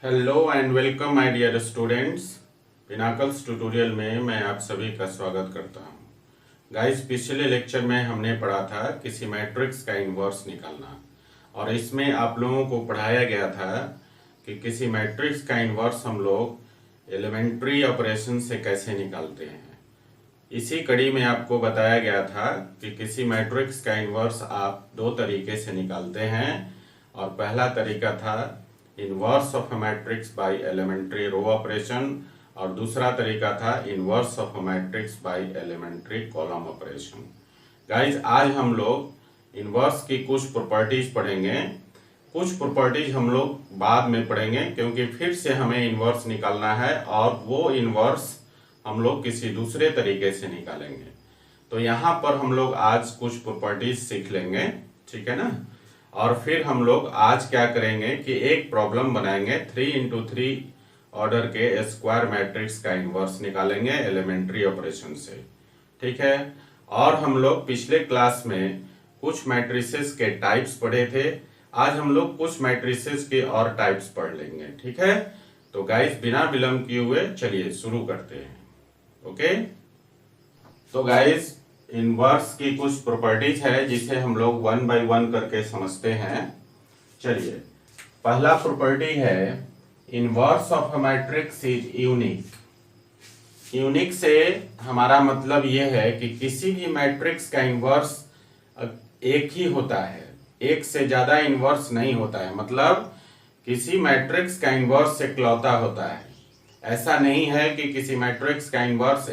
Hello and welcome my dear students. Pinnacles Tutorial में मैं आप सभी का स्वागत करता हूं। गाइस, पिछले लेक्चर में हमने पढ़ा था किसी मैट्रिक्स का इन्वर्स निकालना, और इसमें आप लोगों को पढ़ाया गया था कि किसी मैट्रिक्स का इन्वर्स हम लोग एलिमेंट्री ऑपरेशन से कैसे निकालते हैं। इसी कड़ी में आपको बताया गया था कि किसी मैट्रिक्स का इन्वर्स आप दो तरीके से निकालते हैं, और पहला तरीका था inverse of a matrix by elementary row operation, और दूसरा तरीका था inverse of a matrix by elementary column operation. Guys, आज हम लोग इनवर्स की कुछ प्रॉपर्टीज पढ़ेंगे। कुछ प्रॉपर्टीज हम लोग बाद में पढ़ेंगे, क्योंकि फिर से हमें इनवर्स निकालना है और वो इनवर्स हम लोग किसी दूसरे तरीके से निकालेंगे। तो यहाँ पर हम लोग आज कुछ प्रॉपर्टीज सीख लेंगे, ठीक है ना। और फिर हम लोग आज क्या करेंगे कि एक प्रॉब्लम बनाएंगे, 3x3 ऑर्डर के स्क्वायर मैट्रिक्स का इन्वर्स निकालेंगे एलिमेंट्री ऑपरेशन से, ठीक है। और हम लोग पिछले क्लास में कुछ मैट्रिसेस के टाइप्स पढ़े थे। आज हम लोग कुछ मैट्रिसेस के और टाइप्स पढ़ लेंगे, ठीक है। तो गाइस, बिना विलंब किए हुए चलिए शुरू करते हैं। ओके, तो गाइस, इनवर्स की कुछ प्रॉपर्टीज है जिसे हम लोग वन बाय वन करके समझते हैं। चलिए, पहला प्रॉपर्टी है inverse of a matrix is unique. Unique से हमारा मतलब यह है कि किसी भी मैट्रिक्स का इनवर्स एक ही होता है, एक से ज्यादा इनवर्स नहीं होता है। मतलब किसी मैट्रिक्स का इनवर्स इकलौता होता है। ऐसा नहीं है कि किसी मैट्रिक्स का इनवर्स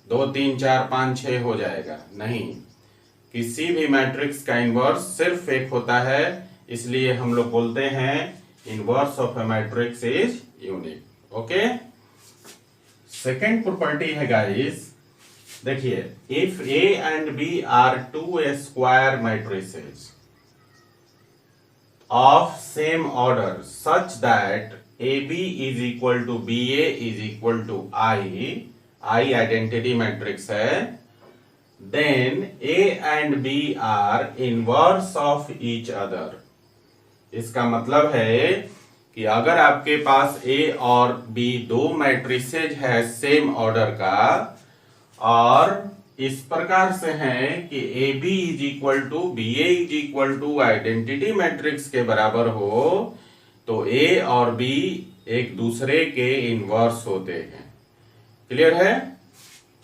2 3 4 5 6 हो जाएगा, नहीं। किसी भी मैट्रिक्स का इनवर्स सिर्फ एक होता है, इसलिए हम लोग बोलते हैं inverse of a matrix is unique. Okay, second property है गाइस, देखिए, if A and B are two square matrices of same order such that A B is equal to B A is equal to I identity matrix है, then A and B are inverse of each other. इसका मतलब है कि अगर आपके पास ए और B दो matrices है सेम ऑर्डर का, और इस प्रकार से है कि A B is equal to B A is equal to identity matrix के बराबर हो, तो ए और बी एक दूसरे के इनवर्स होते हैं। क्लियर है।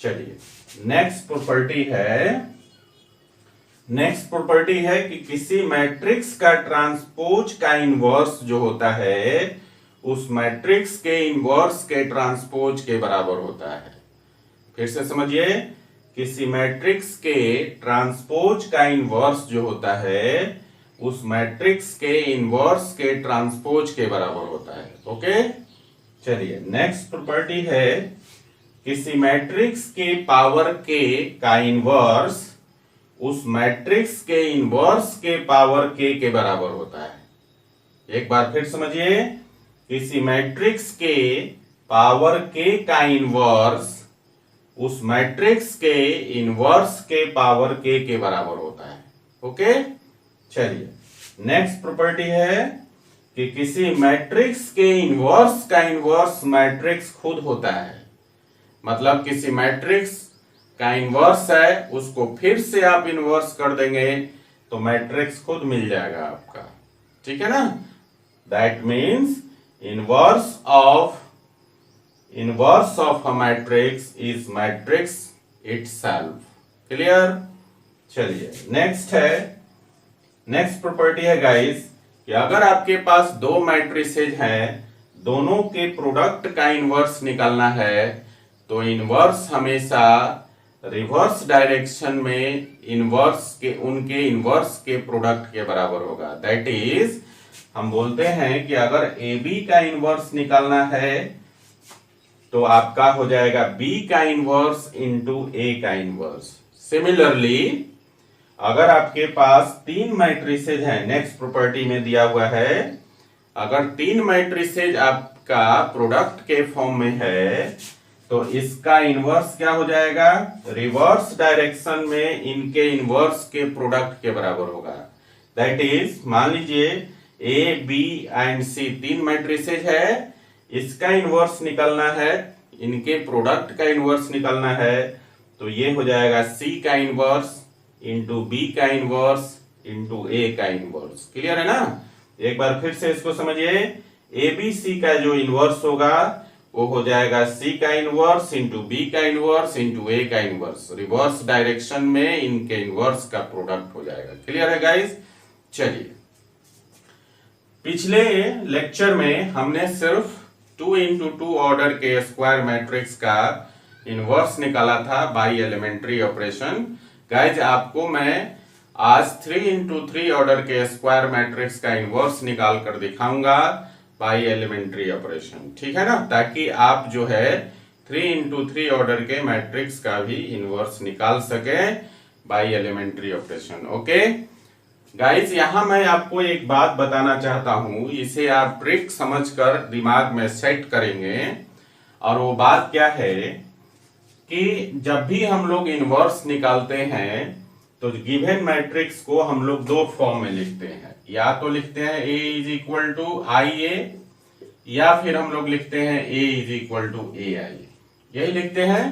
चलिए, नेक्स्ट प्रॉपर्टी है कि किसी मैट्रिक्स का ट्रांसपोज का इनवर्स जो होता है उस मैट्रिक्स के इनवर्स के ट्रांसपोज के बराबर होता है। फिर से समझिए, किसी मैट्रिक्स के ट्रांसपोज का इनवर्स जो होता है उस मैट्रिक्स के इनवर्स के ट्रांसपोज के बराबर होता है। ओके, चलिए, नेक्स्ट प्रॉपर्टी है किसी मैट्रिक्स के पावर के का इनवर्स उस मैट्रिक्स के इनवर्स के पावर के बराबर होता है। एक बार फिर समझिए, किसी मैट्रिक्स के पावर के का इनवर्स उस मैट्रिक्स के इनवर्स के पावर के बराबर होता है। ओके, चलिए, नेक्स्ट प्रॉपर्टी है कि किसी मैट्रिक्स के इनवर्स का इनवर्स मैट्रिक्स खुद होता है। मतलब किसी मैट्रिक्स का इनवर्स है, उसको फिर से आप इनवर्स कर देंगे तो मैट्रिक्स खुद मिल जाएगा आपका, ठीक है ना। That means inverse of a matrix is matrix itself. Clear. चलिए, नेक्स्ट प्रॉपर्टी है गाइस कि अगर आपके पास दो मैट्रिसेज हैं, दोनों के प्रोडक्ट का इनवर्स निकालना है, तो इनवर्स हमेशा रिवर्स डायरेक्शन में उनके इनवर्स के प्रोडक्ट के बराबर होगा। दैट इज, हम बोलते हैं कि अगर ए बी का इनवर्स निकालना है तो आपका हो जाएगा बी का इनवर्स इंटू ए का इनवर्स। सिमिलरली, अगर आपके पास तीन मैट्रिसेज हैं, नेक्स्ट प्रॉपर्टी में दिया हुआ है, अगर तीन मैट्रिसेज आपका प्रोडक्ट के फॉर्म में है तो इसका इनवर्स क्या हो जाएगा, रिवर्स डायरेक्शन में इनके इनवर्स के प्रोडक्ट के बराबर होगा। दैट इज, मान लीजिए A B and C 3 matrices है, इसका इनवर्स निकलना है, इनके प्रोडक्ट का इनवर्स निकलना है, तो ये हो जाएगा सी का इनवर्स इंटू बी का इनवर्स इंटू ए का इनवर्स। क्लियर है ना? एक बार फिर से इसको समझिए, ए बी सी का जो इनवर्स होगा वो हो जाएगा सी का इनवर्स इंटू बी का इनवर्स इंटू ए का इनवर्स, रिवर्स डायरेक्शन में इनके इनवर्स का प्रोडक्ट हो जाएगा। क्लियर है गाइस? चलिए, पिछले लेक्चर में हमने सिर्फ 2 इंटू 2 ऑर्डर के स्क्वायर मैट्रिक्स का इनवर्स निकाला था बाई एलिमेंट्री ऑपरेशन। गाइज आपको मैं आज 3 इंटू 3 ऑर्डर के स्क्वायर मैट्रिक्स का इनवर्स निकाल कर दिखाऊंगा बाई एलिमेंट्री ऑपरेशन। ठीक है ना? ताकि आप जो है 3 इंटू 3 ऑर्डर के मैट्रिक्स का भी इनवर्स निकाल सके by elementary operation. Okay guys, यहां मैं आपको एक बात बताना चाहता हूं, इसे आप ट्रिक समझकर दिमाग में सेट करेंगे। और वो बात क्या है कि जब भी हम लोग इनवर्स निकालते हैं तो गिवन मैट्रिक्स को हम लोग दो फॉर्म में लिखते हैं, या तो लिखते हैं A is equal to I ए, या फिर हम लोग लिखते हैं A is equal to A आई, यही लिखते हैं।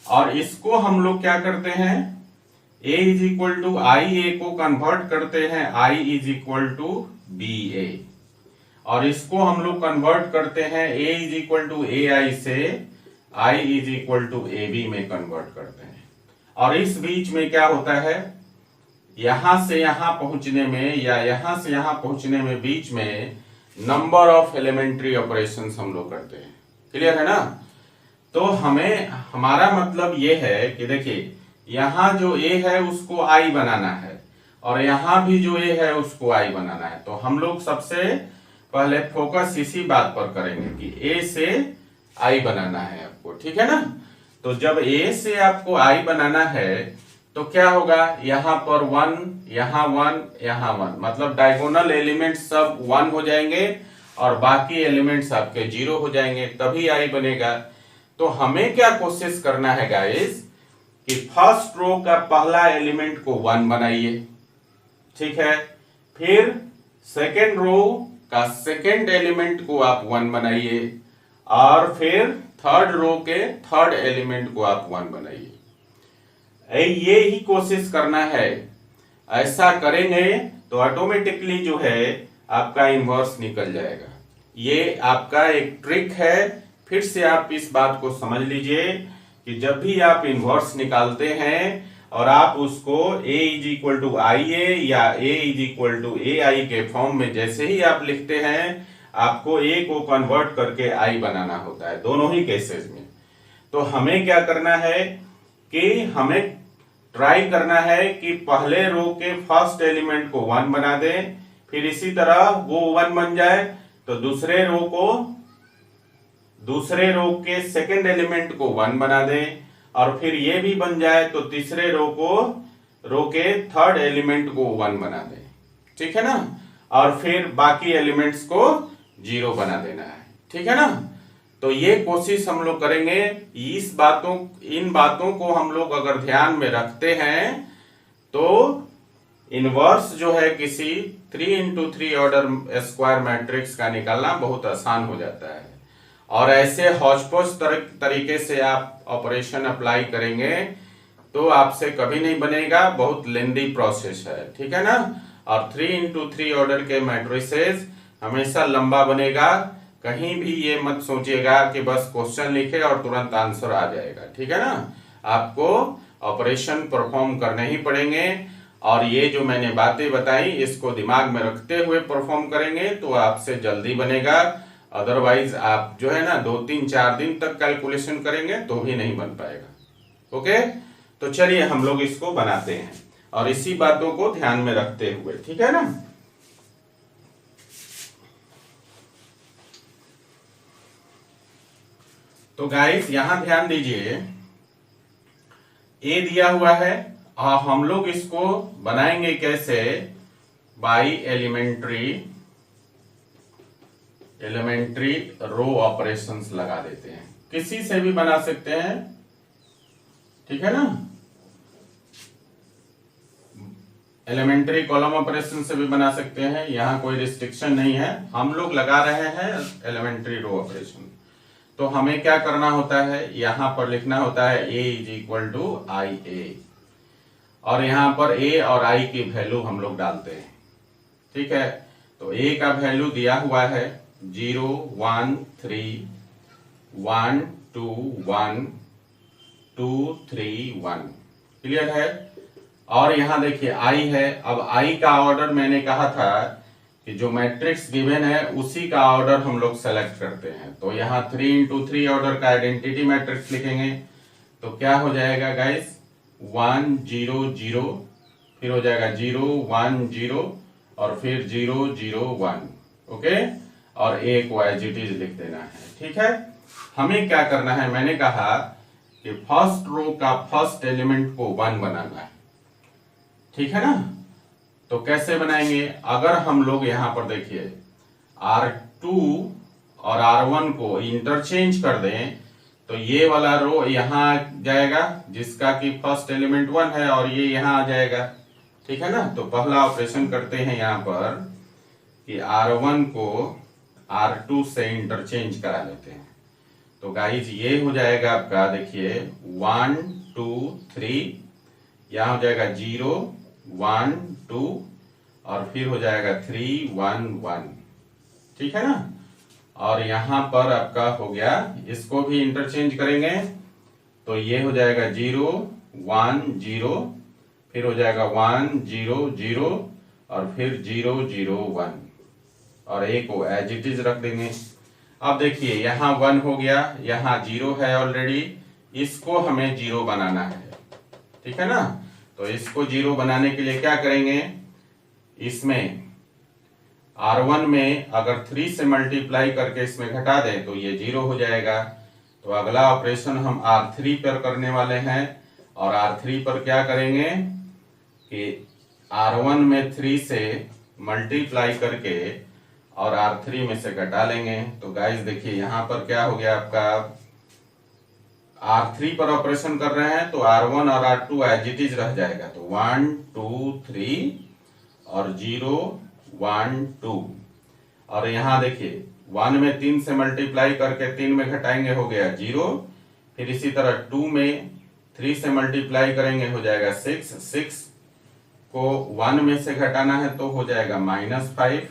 और इसको हम लोग क्या करते हैं, A is equal to I A को कन्वर्ट करते हैं I is equal to B A, और इसको हम लोग कन्वर्ट करते हैं A is equal to A I से I is equal to A B में कन्वर्ट करते हैं। और इस बीच में क्या होता है, यहां से यहां पहुंचने में या यहां से यहां पहुंचने में बीच में नंबर ऑफ एलिमेंट्री ऑपरेशंस हम लोग करते हैं। क्लियर है ना? तो हमें हमारा मतलब ये है कि देखिए, यहां जो ए है उसको आई बनाना है, और यहां भी जो ए है उसको आई बनाना है। तो हम लोग सबसे पहले फोकस इसी बात पर करेंगे कि ए से आई बनाना है आपको। ठीक है ना? तो जब ए से आपको आई बनाना है तो क्या होगा, यहां पर 1, यहां 1, यहां 1, मतलब डायगोनल एलिमेंट सब 1 हो जाएंगे और बाकी एलिमेंट्स आपके 0 हो जाएंगे, तभी आई बनेगा। तो हमें क्या कोशिश करना है गाइस कि फर्स्ट रो का पहला एलिमेंट को 1 बनाइए। ठीक है? फिर सेकेंड रो का सेकेंड एलिमेंट को आप 1 बनाइए, और फिर थर्ड रो के थर्ड एलिमेंट को आप 1 बनाइए। ये ही कोशिश करना है। ऐसा करेंगे तो ऑटोमेटिकली जो है आपका इनवर्स निकल जाएगा। ये आपका एक ट्रिक है। फिर से आप इस बात को समझ लीजिए कि जब भी आप इनवर्स निकालते हैं और आप उसको A is equal to I ए या A is equal to A आई के फॉर्म में जैसे ही आप लिखते हैं, आपको A को कन्वर्ट करके I बनाना होता है, दोनों ही केसेस में। तो हमें क्या करना है कि हमें ट्राई करना है कि पहले रो के फर्स्ट एलिमेंट को 1 बना दें, फिर इसी तरह वो 1 बन जाए तो दूसरे रो के सेकंड एलिमेंट को 1 बना दें, और फिर ये भी बन जाए तो तीसरे रो के थर्ड एलिमेंट को 1 बना दें। ठीक है ना? और फिर बाकी एलिमेंट्स को 0 बना देना है। ठीक है ना? तो ये कोशिश हम लोग करेंगे। इन बातों को हम लोग अगर ध्यान में रखते हैं तो इनवर्स जो है किसी 3 इंटू 3 ऑर्डर स्क्वायर मैट्रिक्स का निकालना बहुत आसान हो जाता है। और ऐसे हौच-पौच तरीके से आप ऑपरेशन अप्लाई करेंगे तो आपसे कभी नहीं बनेगा, बहुत लेंदी प्रोसेस है। ठीक है ना? और 3 इंटू 3 ऑर्डर के मैट्रिसेस हमेशा लंबा बनेगा। कहीं भी ये मत सोचिएगा कि बस क्वेश्चन लिखे और तुरंत आंसर आ जाएगा। ठीक है ना? आपको ऑपरेशन परफॉर्म करने ही पड़ेंगे, और ये जो मैंने बातें बताई इसको दिमाग में रखते हुए परफॉर्म करेंगे तो आपसे जल्दी बनेगा। अदरवाइज आप जो है ना 2, 3, 4 दिन तक कैलकुलेशन करेंगे तो भी नहीं बन पाएगा। ओके, तो चलिए हम लोग इसको बनाते हैं और इसी बातों को ध्यान में रखते हुए। ठीक है ना? तो गाइस यहां ध्यान दीजिए, ए दिया हुआ है और हम लोग इसको बनाएंगे कैसे, बाई एलिमेंट्री रो ऑपरेशंस लगा देते हैं। किसी से भी बना सकते हैं। ठीक है ना? एलिमेंट्री कॉलम ऑपरेशन से भी बना सकते हैं, यहाँ कोई रिस्ट्रिक्शन नहीं है। हम लोग लगा रहे हैं एलिमेंट्री रो ऑपरेशन। तो हमें क्या करना होता है, यहाँ पर लिखना होता है a is equal to I ए, और यहाँ पर a और i की वैल्यू हम लोग डालते हैं। ठीक है, तो a का वैल्यू दिया हुआ है 0 1 3 1 2 1 2 3 1। क्लियर है। और यहाँ देखिए i है। अब i का ऑर्डर मैंने कहा था कि जो मैट्रिक्स गिवन है उसी का ऑर्डर हम लोग सेलेक्ट करते हैं। तो यहाँ 3 into 3 ऑर्डर का आइडेंटिटी मैट्रिक्स लिखेंगे। तो क्या हो जाएगा गाइस, 1 0 0, फिर हो जाएगा 0 1 0 और फिर 0 0 1। ओके, और a को एज इट इज लिख देना है। ठीक है, हमें क्या करना है, मैंने कहा कि फर्स्ट रो का फर्स्ट एलिमेंट को 1 बनाना है। ठीक है ना। तो कैसे बनाएंगे, अगर हम लोग यहां पर देखिए R2 और R1 को इंटरचेंज कर दें तो ये वाला रो यहां आ जाएगा जिसका कि फर्स्ट एलिमेंट 1 है, और ये यहां आ जाएगा। ठीक है ना। तो पहला ऑपरेशन करते हैं यहां पर कि R1 को R2 से इंटरचेंज करा लेते हैं। तो गाइज ये हो जाएगा आपका, देखिए 1 2 3, यहां हो जाएगा 0 1 2 और फिर हो जाएगा 3 1 1। ठीक है ना। और यहां पर आपका हो गया, इसको भी इंटरचेंज करेंगे तो ये हो जाएगा 0 1 0, फिर हो जाएगा 1 0 0 और फिर 0 0 1, और a को एज इट इज रख देंगे। अब देखिए यहाँ 1 हो गया, यहाँ 0 है ऑलरेडी, इसको हमें 0 बनाना है। ठीक है ना। तो इसको 0 बनाने के लिए क्या करेंगे, इसमें R1 में अगर 3 से मल्टीप्लाई करके इसमें घटा दें तो ये 0 हो जाएगा। तो अगला ऑपरेशन हम R3 पर करने वाले हैं, और R3 पर क्या करेंगे कि R1 में 3 से मल्टीप्लाई करके और R3 में से घटा लेंगे। तो गाइस देखिए यहाँ पर क्या हो गया आपका, R3 पर ऑपरेशन कर रहे हैं तो R1 और R2 एज इट इज रह जाएगा। तो 1 2 3 और 0 1 2, और यहाँ देखिए 1 में 3 से मल्टीप्लाई करके 3 में घटाएंगे हो गया 0, फिर इसी तरह 2 में 3 से मल्टीप्लाई करेंगे हो जाएगा 6, 6 को 1 में से घटाना है तो हो जाएगा -5,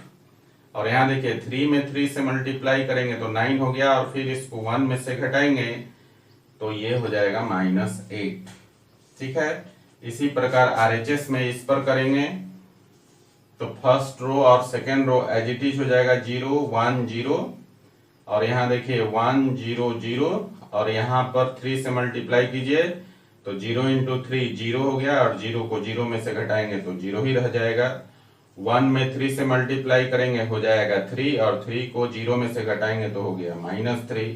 और यहाँ देखिए 3 में 3 से मल्टीप्लाई करेंगे तो 9 हो गया, और फिर इसको 1 में से घटाएंगे तो ये हो जाएगा -8। ठीक है। इसी प्रकार RHS में इस पर करेंगे तो फर्स्ट रो और second row as it is हो जाएगा 0 1 0, और यहाँ देखिए 1 0 0, और यहाँ पर 3 से मल्टीप्लाई कीजिए तो 0 into 3 0 हो गया, और 0 को 0 में से घटाएंगे तो 0 ही रह जाएगा। 1 में 3 से मल्टीप्लाई करेंगे हो जाएगा 3, और 3 को 0 में से घटाएंगे तो हो गया -3,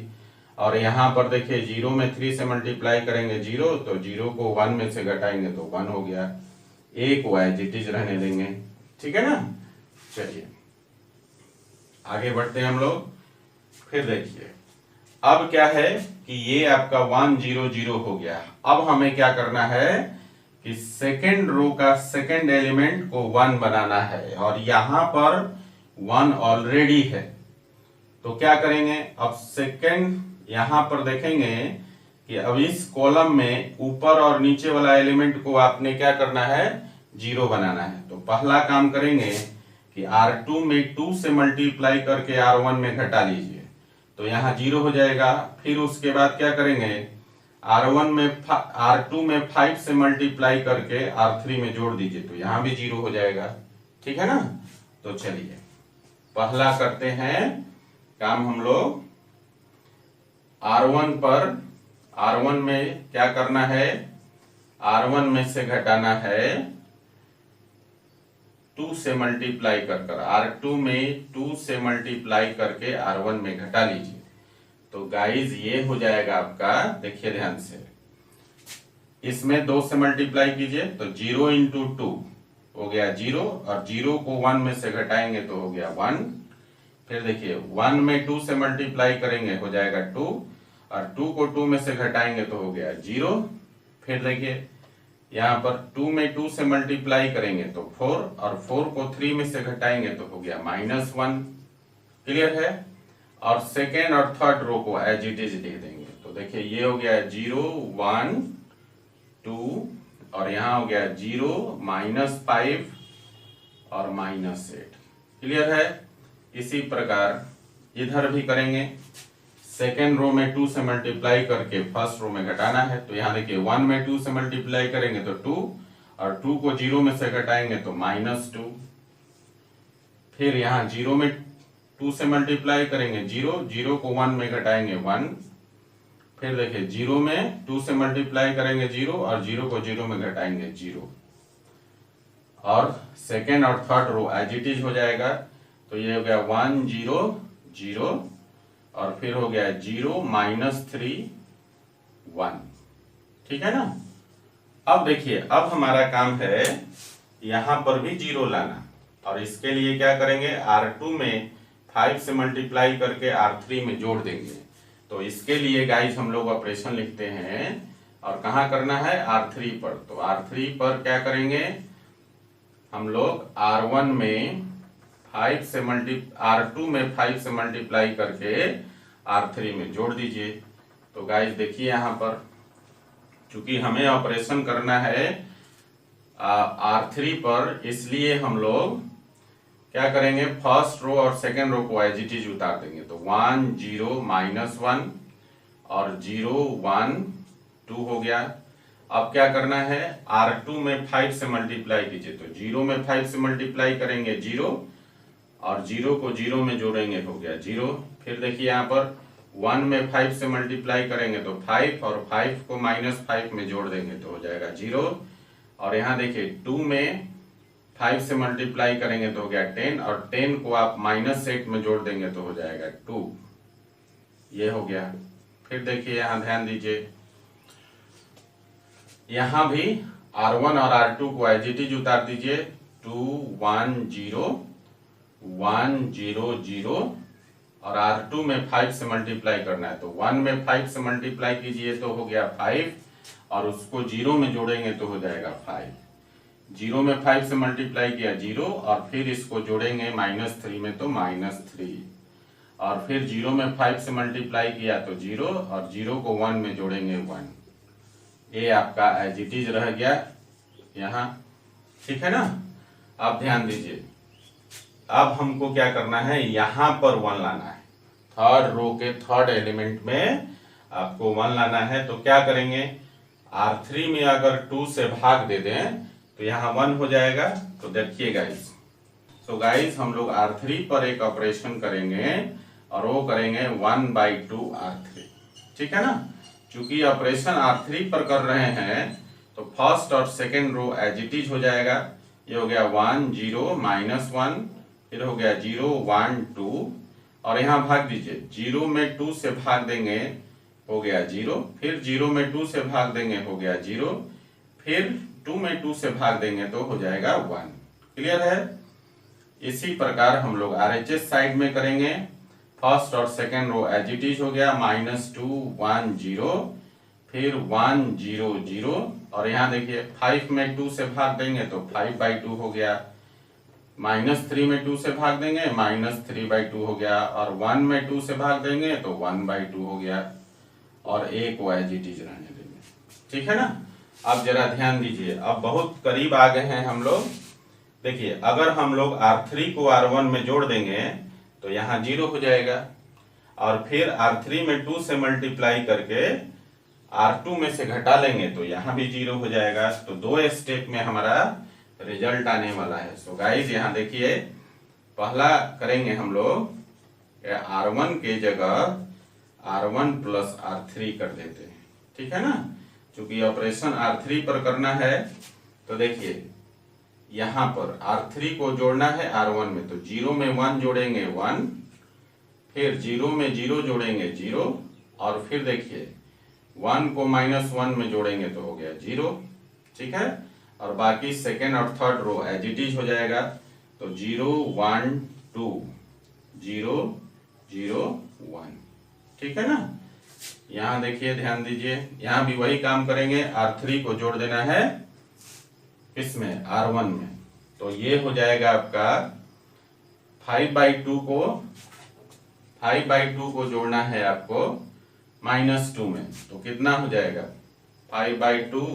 और यहाँ पर देखिए 0 में 3 से मल्टीप्लाई करेंगे 0, तो 0 को 1 में से घटाएंगे तो 1 हो गया। a को एज इट इज रहने देंगे। ठीक है ना। चलिए आगे बढ़ते हैं हम लोग। फिर देखिए अब क्या है कि ये आपका 1 0 0 हो गया। अब हमें क्या करना है कि सेकेंड रो का सेकेंड एलिमेंट को 1 बनाना है, और यहां पर 1 ऑलरेडी है। तो क्या करेंगे, अब सेकेंड यहां पर देखेंगे कि अब इस कॉलम में ऊपर और नीचे वाला एलिमेंट को आपने क्या करना है, 0 बनाना है। तो पहला काम करेंगे कि R2 में 2 से मल्टीप्लाई करके R1 में घटा लीजिए तो यहाँ 0 हो जाएगा। फिर उसके बाद क्या करेंगे, R2 में 5 से मल्टीप्लाई करके R3 में जोड़ दीजिए तो यहाँ भी 0 हो जाएगा। ठीक है ना। तो चलिए पहला करते हैं काम हम लोग। R1 में क्या करना है, R1 में से घटाना है 2 से मल्टीप्लाई कर R2 में 2 से मल्टीप्लाई करके R1 में घटा लीजिए। तो गाइज ये हो जाएगा आपका, देखिए ध्यान से, इसमें 2 से मल्टीप्लाई कीजिए तो 0 into 2 हो गया 0, और 0 को 1 में से घटाएंगे तो हो गया 1। फिर देखिए 1 में 2 से मल्टीप्लाई करेंगे हो जाएगा 2, और 2 को 2 में से घटाएंगे तो हो गया 0। फिर देखिए यहाँ पर 2 में 2 से मल्टीप्लाई करेंगे तो 4, और 4 को 3 में से घटाएंगे तो हो गया -1। क्लियर है। और सेकेंड और थर्ड रो को एज इट इज लिख देंगे। तो देखिए ये हो गया 0 1 2, और यहाँ हो गया 0 -5 और -8। क्लियर है। इसी प्रकार इधर भी करेंगे। सेकेंड रो में 2 से मल्टीप्लाई करके फर्स्ट रो में घटाना है। तो यहाँ देखिए 1 में 2 से मल्टीप्लाई करेंगे तो 2, और 2 को 0 में से घटाएंगे तो -2। फिर यहाँ 0 में 2 से मल्टीप्लाई करेंगे 0, 0 को 1 में घटाएंगे 1। फिर देखिए 0 में 2 से मल्टीप्लाई करेंगे 0, और 0 को 0 में घटाएंगे 0। और सेकेंड और third row as it is हो जाएगा। तो ये हो गया 1 0 0, और फिर हो गया 0 -3 1। ठीक है ना। अब देखिए अब हमारा काम है यहां पर भी 0 लाना, और इसके लिए क्या करेंगे, R2 में 5 से मल्टीप्लाई करके R3 में जोड़ देंगे। तो इसके लिए गाइस हम लोग ऑपरेशन लिखते हैं, और कहाँ करना है, R3 पर। तो R3 पर क्या करेंगे हम लोग, R1 में 5 से R2 में 5 से मल्टीप्लाई करके R3 में जोड़ दीजिए। तो गाइस देखिए यहाँ पर चूंकि हमें ऑपरेशन करना है R3 पर, इसलिए हम लोग क्या करेंगे, फर्स्ट रो और सेकेंड रो को एज इट इज उतार देंगे। तो 1 0 -1 और 0 1 2 हो गया। अब क्या करना है, R2 में 5 से मल्टीप्लाई कीजिए। तो 0 में 5 से मल्टीप्लाई करेंगे 0, और 0 को 0 में जोड़ेंगे हो गया 0। फिर देखिए यहाँ पर 1 में 5 से मल्टीप्लाई करेंगे तो 5, और 5 को -5 में जोड़ देंगे तो हो जाएगा 0। और यहाँ देखिए 2 में 5 से मल्टीप्लाई करेंगे तो हो गया 10, और 10 को आप -8 में जोड़ देंगे तो हो जाएगा 2। ये हो गया। फिर देखिए यहाँ ध्यान दीजिए, यहाँ भी R1 और R2 को एज इट इज उतार दीजिए। 2 1 0 1 0 0, और R2 में 5 से मल्टीप्लाई करना है। तो 1 में 5 से मल्टीप्लाई कीजिए तो हो गया 5, और उसको 0 में जोड़ेंगे तो हो जाएगा 5। 0 में 5 से मल्टीप्लाई किया 0, और फिर इसको जोड़ेंगे -3 में तो -3, और फिर 0 में 5 से मल्टीप्लाई किया तो 0, और 0 को 1 में जोड़ेंगे 1। ये आपका एज इट इज रह गया यहाँ। ठीक है ना। अब ध्यान दीजिए, अब हमको क्या करना है, यहां पर 1 लाना है। थर्ड रो के थर्ड एलिमेंट में आपको 1 लाना है। तो क्या करेंगे, R3 में अगर 2 से भाग दे दें तो यहाँ 1 हो जाएगा। तो देखिए गाइस, तो गाइस हम लोग R3 पर एक ऑपरेशन करेंगे, और वो करेंगे 1/2 R3। ठीक है ना। चूंकि ऑपरेशन R3 पर कर रहे हैं तो फर्स्ट और second row as it is हो जाएगा। ये हो गया 1 0 -1, फिर हो गया 0 1 2, और यहाँ भाग दीजिए। 0 में 2 से भाग देंगे हो गया 0, फिर 0 में 2 से भाग देंगे हो गया 0, फिर 2 में 2 से भाग देंगे तो हो जाएगा 1। क्लियर है। इसी प्रकार हम लोग RHS साइड में करेंगे। फर्स्ट और second row as it is हो गया, -2 1 0, फिर 1 0 0, और यहाँ देखिए 5 में 2 से भाग देंगे तो 5/2 हो गया। -3 में 2 से भाग देंगे -3/2 हो गया, और 1 में 2 से भाग देंगे तो 1/2 हो गया, और एक को एज इट इज रहने देंगे। ठीक है ना। अब जरा ध्यान दीजिए, अब बहुत करीब आ गए हैं हम लोग। देखिए अगर हम लोग R3 को R1 में जोड़ देंगे तो यहाँ 0 हो जाएगा, और फिर R3 में 2 से मल्टीप्लाई करके R2 में से घटा लेंगे तो यहाँ भी 0 हो जाएगा। तो 2 स्टेप में हमारा रिजल्ट आने वाला है। सो गाइस यहाँ देखिए, पहला करेंगे हम लोग R1 के जगह R1 + R3 कर देते हैं। ठीक है ना। चूंकि ऑपरेशन R3 पर करना है, तो देखिए यहाँ पर R3 को जोड़ना है R1 में। तो 0 में 1 जोड़ेंगे 1, फिर 0 में 0 जोड़ेंगे 0, और फिर देखिए 1 को -1 में जोड़ेंगे तो हो गया 0। ठीक है। और बाकी सेकेंड और third row as it is हो जाएगा। तो 0 1 2 0 0 1। ठीक है ना। यहाँ देखिए ध्यान दीजिए, यहाँ भी वही काम करेंगे। R3 को जोड़ देना है किसमें, R1 में। तो ये हो जाएगा आपका 5/2 को जोड़ना है आपको -2 में, तो कितना हो जाएगा 5/2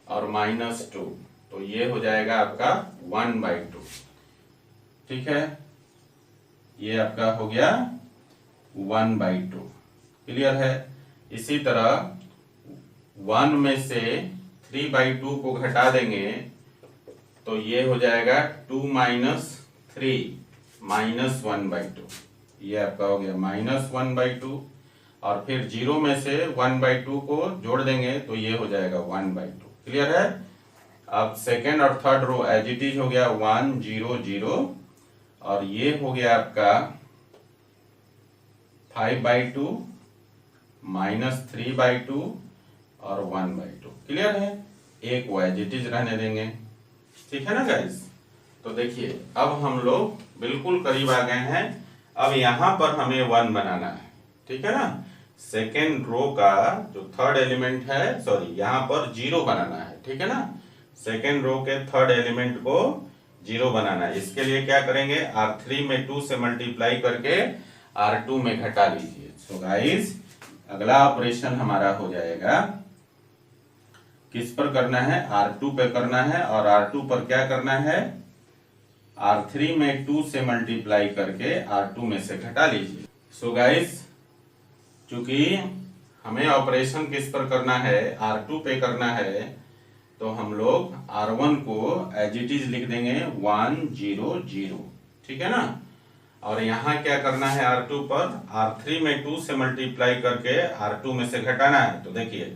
और -2, तो ये हो जाएगा आपका 1/2। ठीक है, ये आपका हो गया 1/2। क्लियर है। इसी तरह 1 में से 3/2 को घटा देंगे तो ये हो जाएगा 2 - 3 -1/2। ये आपका हो गया -1/2, और फिर 0 में से 1/2 को जोड़ देंगे तो ये हो जाएगा 1/2। क्लियर है। अब सेकेंड और third row as it is हो गया 1 0 0, और ये हो गया आपका 5/2 -3/2 और 1/2। क्लियर है। एक वो एज इट इज रहने देंगे। ठीक है ना गाइस। तो देखिए अब हम लोग बिल्कुल करीब आ गए हैं। अब यहां पर हमें 1 बनाना है। ठीक है ना। सेकेंड रो का जो थर्ड एलिमेंट है, सॉरी यहाँ पर 0 बनाना है। ठीक है ना। सेकेंड रो के थर्ड एलिमेंट को 0 बनाना है। इसके लिए क्या करेंगे, R3 में 2 से मल्टीप्लाई करके R2 में घटा लीजिए। सो गाइस अगला ऑपरेशन हमारा हो जाएगा, किस पर करना है, R2 पे करना है, और R2 पर क्या करना है, R3 में 2 से मल्टीप्लाई करके R2 में से घटा लीजिए। सो गाइस चूंकि हमें ऑपरेशन किस पर करना है, R2 पे करना है, तो हम लोग R1 को एज इट इज लिख देंगे 1 0 0। ठीक है ना। और यहाँ क्या करना है, R2 पर R3 में 2 से मल्टीप्लाई करके R2 में से घटाना है। तो देखिए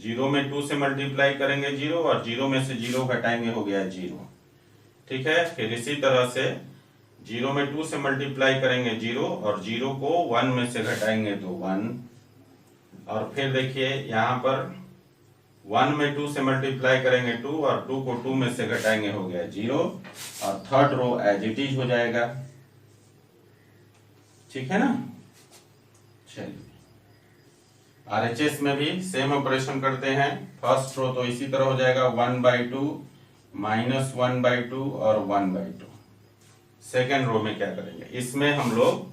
0 में 2 से मल्टीप्लाई करेंगे 0, और 0 में से 0 घटाएंगे हो गया 0। ठीक है। फिर इसी तरह से 0 में 2 से मल्टीप्लाई करेंगे 0, और 0 को 1 में से घटाएंगे तो 1। और फिर देखिए यहाँ पर 1 में 2 से मल्टीप्लाई करेंगे 2, और 2 को 2 में से घटाएंगे हो गया 0, और third row as it is हो जाएगा। ठीक है ना। चलिए RHS में भी सेम ऑपरेशन करते हैं। फर्स्ट रो तो इसी तरह हो जाएगा 1/2 -1/2 और 1/2। सेकेंड रो में क्या करेंगे, इसमें हम लोग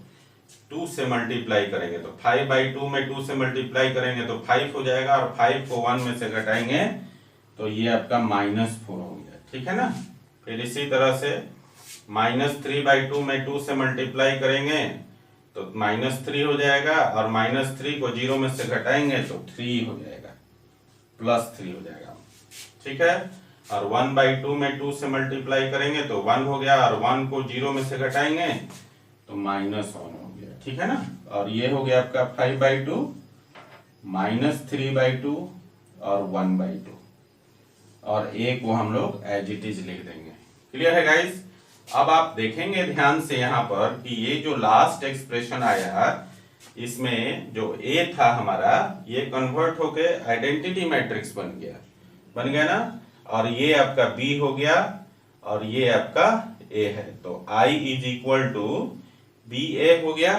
2 से मल्टीप्लाई करेंगे, तो 5/2 में 2 से मल्टीप्लाई करेंगे तो 5 हो जाएगा, और 5 को 1 में से घटाएंगे तो ये आपका -4 हो गया। ठीक है ना। फिर इसी तरह से -3/2 में 2 से मल्टीप्लाई करेंगे तो -3 हो जाएगा, और -3 को 0 में से घटाएंगे तो 3 हो जाएगा, +3 हो जाएगा। ठीक है। और 1/2 में 2 से मल्टीप्लाई करेंगे तो 1 हो गया, और 1 को 0 में से घटाएंगे तो -1 हो गया। ठीक है ना। और ये हो गया आपका 5/2 -3/2 और 1/2, और एक वो हम लोग एज इट इज लिख देंगे। क्लियर है गाइस। अब आप देखेंगे ध्यान से यहाँ पर कि ये जो लास्ट एक्सप्रेशन आया, इसमें जो A था हमारा, ये कन्वर्ट होके आइडेंटिटी मैट्रिक्स बन गया ना। और ये आपका B हो गया, और ये आपका A है, तो I = BA हो गया,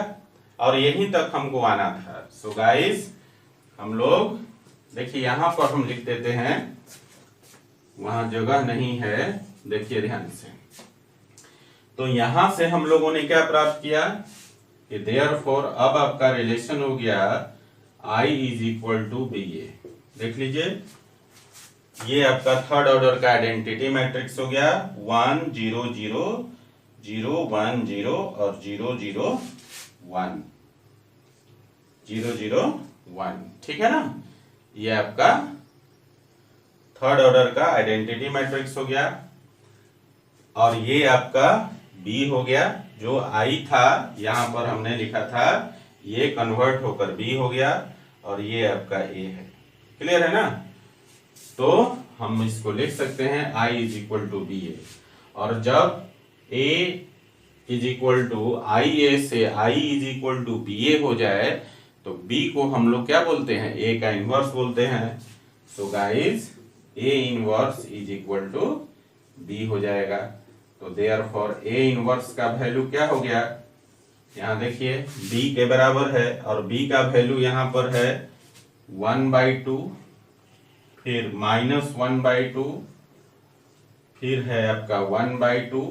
और यहीं तक हमको आना था। सो गाइस हम लोग देखिए यहाँ पर हम लिख देते हैं, वहां जगह नहीं है, देखिए ध्यान से। तो यहां से हम लोगों ने क्या प्राप्त किया कि देयरफॉर अब आपका रिलेशन हो गया I = BA। देख लीजिए ये आपका थर्ड ऑर्डर का आइडेंटिटी मैट्रिक्स हो गया 1 0 0 0 1 0 और 0 0 1 0 0 1। ठीक है ना। ये आपका थर्ड ऑर्डर का आइडेंटिटी मैट्रिक्स हो गया, और ये आपका B हो गया, जो I था यहां पर हमने लिखा था, ये कन्वर्ट होकर B हो गया, और ये आपका A है। क्लियर है ना। तो हम इसको लिख सकते हैं I = BA, और जब A = IA से I = BA हो जाए तो B को हम लोग क्या बोलते हैं, A का इनवर्स बोलते हैं। So guys A inverse = B हो जाएगा। तो देयरफॉर A इनवर्स का वैल्यू क्या हो गया, यहाँ देखिए B के बराबर है, और B का वैल्यू यहाँ पर है 1/2, फिर -1/2, फिर है आपका 1/2,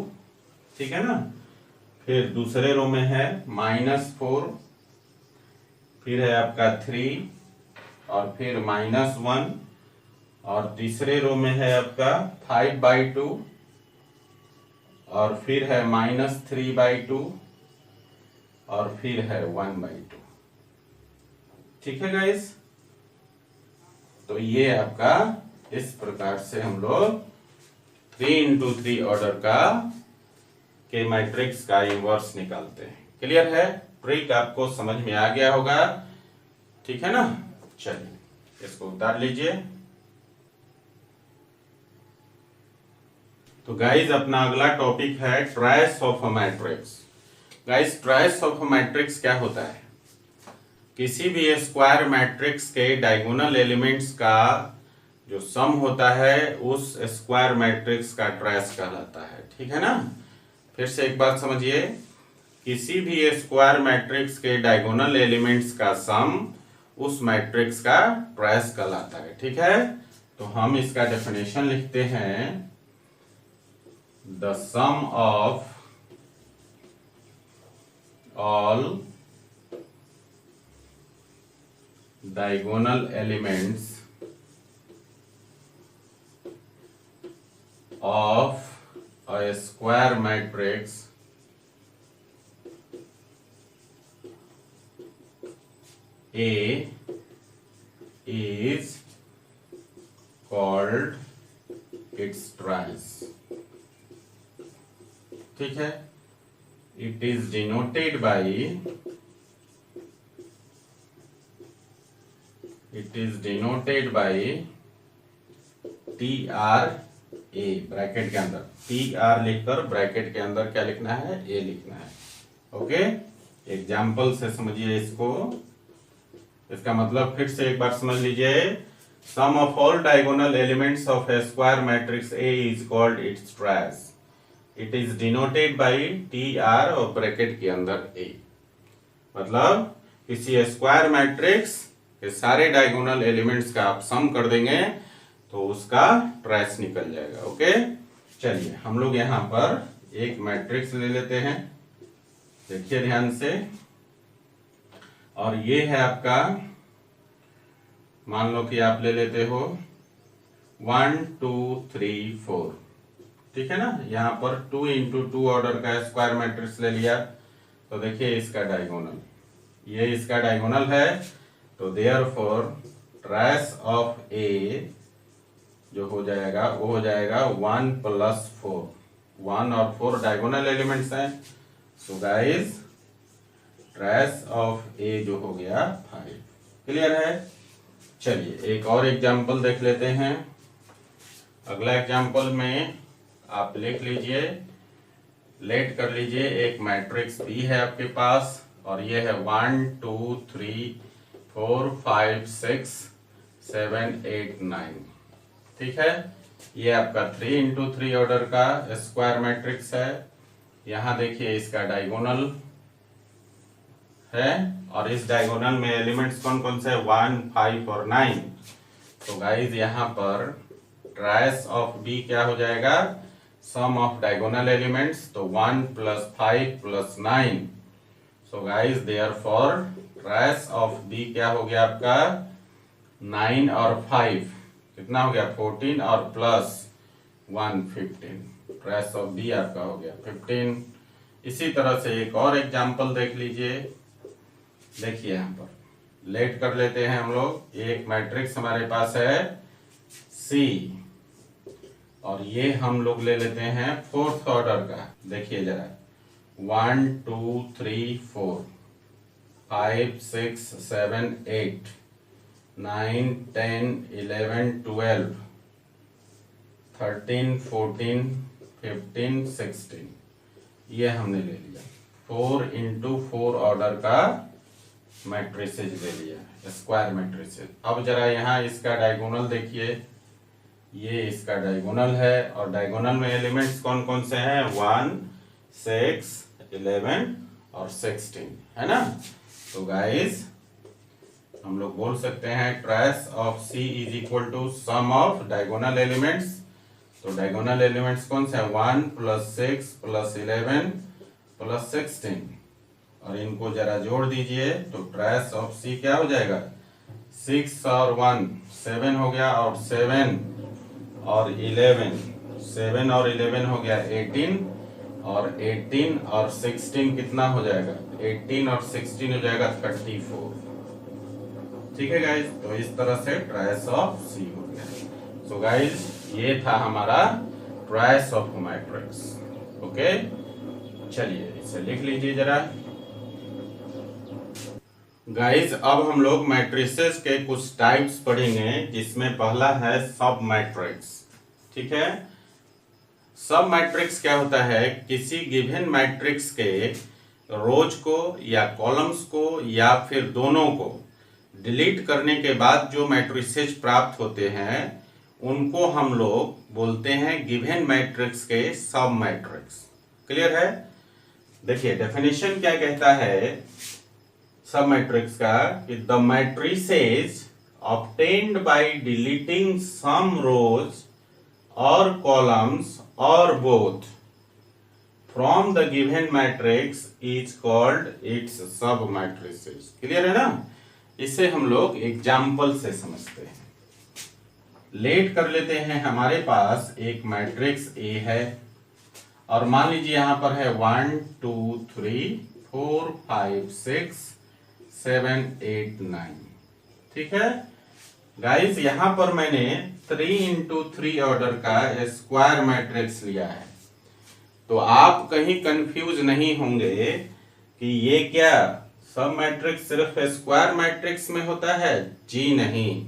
ठीक है ना। फिर दूसरे रो में है -4, फिर है आपका 3 और फिर -1, और तीसरे रो में है आपका 5/2 और फिर है -3/2 और फिर है 1/2। ठीक है गाइस, तो ये आपका इस प्रकार से हम लोग 3x3 ऑर्डर का के मैट्रिक्स का इनवर्स निकालते हैं। क्लियर है, ट्रिक आपको समझ में आ गया होगा, ठीक है ना। चलिए इसको उतार लीजिए। तो गाइज अपना अगला टॉपिक है trace of a matrix. Guys trace of a matrix क्या होता है? किसी भी स्क्वायर मैट्रिक्स के डायगोनल एलिमेंट्स का जो सम होता है उस स्क्वायर मैट्रिक्स का ट्रेस कहलाता है, ठीक है ना। फिर से एक बात समझिए, किसी भी स्क्वायर मैट्रिक्स के डायगोनल एलिमेंट्स का सम उस मैट्रिक्स का ट्रेस कहलाता है, ठीक है। तो हम इसका डेफिनेशन लिखते हैं, the sum of all diagonal elements of a square matrix A is called its trace। ठीक है, it is denoted by TRA bracket के अंदर TR लिखकर ब्रैकेट के अंदर क्या लिखना है, A लिखना है। ओके, एग्जाम्पल से समझिए इसको। इसका मतलब फिर से एक बार समझ लीजिए, sum of all diagonal elements of a square matrix A is called its trace. It is denoted by TR और ब्रैकेट के अंदर A। मतलब किसी स्क्वायर मैट्रिक्स के सारे डायगोनल एलिमेंट्स का आप सम कर देंगे तो उसका ट्रेस निकल जाएगा। ओके, चलिए हम लोग यहाँ पर एक मैट्रिक्स ले लेते हैं, देखिए ध्यान से। और ये है आपका, मान लो कि आप ले लेते हो 1 2 3 4, ठीक है ना। यहाँ पर 2 × 2 ऑर्डर का स्क्वायर मैट्रिक्स ले लिया, तो देखिए इसका डायगोनल, ये इसका डायगोनल है। तो देयरफॉर ट्रेस ऑफ ए जो हो जाएगा वो हो जाएगा 1 + 4। 1 और 4 डायगोनल एलिमेंट्स हैं। सो गाइस ट्रेस ऑफ ए जो हो गया 5। क्लियर है। चलिए एक और एग्जांपल देख लेते हैं। अगला एग्जांपल में आप लिख लीजिए, लेट कर लीजिए, एक मैट्रिक्स बी है आपके पास और ये है 1 2 3 4 5 6 7 8 9, ठीक है। ये आपका 3 × 3 ऑर्डर का स्क्वायर मैट्रिक्स है। यहाँ देखिए इसका डायगोनल है और इस डायगोनल में एलिमेंट्स कौन कौन से 1 5 और 9। तो गाइज यहाँ पर ट्रेस ऑफ बी क्या हो जाएगा, सम ऑफ डायगोनल एलिमेंट्स, तो 1 + 5 + 9। So guys therefore trace of B क्या हो गया आपका 9 और 5 कितना हो गया 14 और +1 15। ट्रेस ऑफ बी आपका हो गया 15। इसी तरह से एक और एग्जांपल देख लीजिए। देखिए यहाँ पर लेट कर लेते हैं हम लोग, एक मैट्रिक्स हमारे पास है सी और ये हम लोग ले लेते हैं 4th ऑर्डर का। देखिए जरा 1 2 3 4 5 6 7 8 9 10 11 12 13 14 15 16, ये हमने ले लिया 4 × 4 ऑर्डर का मैट्रिसेज ले लिया, स्क्वायर मैट्रिसेज। अब जरा यहाँ इसका डायगोनल देखिए, ये इसका डायगोनल है और डायगोनल में एलिमेंट्स कौन कौन से हैं 1 6 11 और 16, है ना। तो गाइस हम लोग बोल सकते हैं trace of C is equal to sum of diagonal elements. तो डायगोनल एलिमेंट्स कौन से हैं? 1 + 6 + 11 + 16, और इनको जरा जोड़ दीजिए तो ट्रेस ऑफ सी क्या हो जाएगा? 6 और 1 7 हो गया, और 7 और 11 7 और 11 हो गया 18, और 18 और 16 कितना हो जाएगा? 18 और 16 हो जाएगा 34। ठीक है गाइज, तो इस तरह से ट्रेस ऑफ सी हो गया। सो गाइज ये था हमारा ट्रेस ऑफ मैट्रिक्स। ओके, चलिए इसे लिख लीजिए जरा। गाइज अब हम लोग मैट्रिसेस के कुछ टाइप्स पढ़ेंगे, जिसमें पहला है सब मैट्रिक्स। ठीक है, सब मैट्रिक्स क्या होता है? किसी गिवन मैट्रिक्स के रोज को या कॉलम्स को या फिर दोनों को डिलीट करने के बाद जो मैट्रिसेस प्राप्त होते हैं उनको हम लोग बोलते हैं गिवन मैट्रिक्स के सब मैट्रिक्स। क्लियर है? देखिए डेफिनेशन क्या कहता है सब मैट्रिक्स का, कि the matrices obtained by deleting some rows और कॉलम्स और both from the given matrix is called its sub matrices. Clear है ना? इसे हम लोग एग्जाम्पल से समझते हैं। लेट कर लेते हैं, हमारे पास एक मैट्रिक्स ए है, और मान लीजिए यहां पर है 1 2 3 4 5 6 7 8 9। ठीक है गाइस, यहां पर मैंने 3 × 3 ऑर्डर का स्क्वायर मैट्रिक्स लिया है। तो आप कहीं कंफ्यूज नहीं होंगे कि ये क्या सब मैट्रिक्स सिर्फ स्क्वायर मैट्रिक्स में होता है? जी नहीं,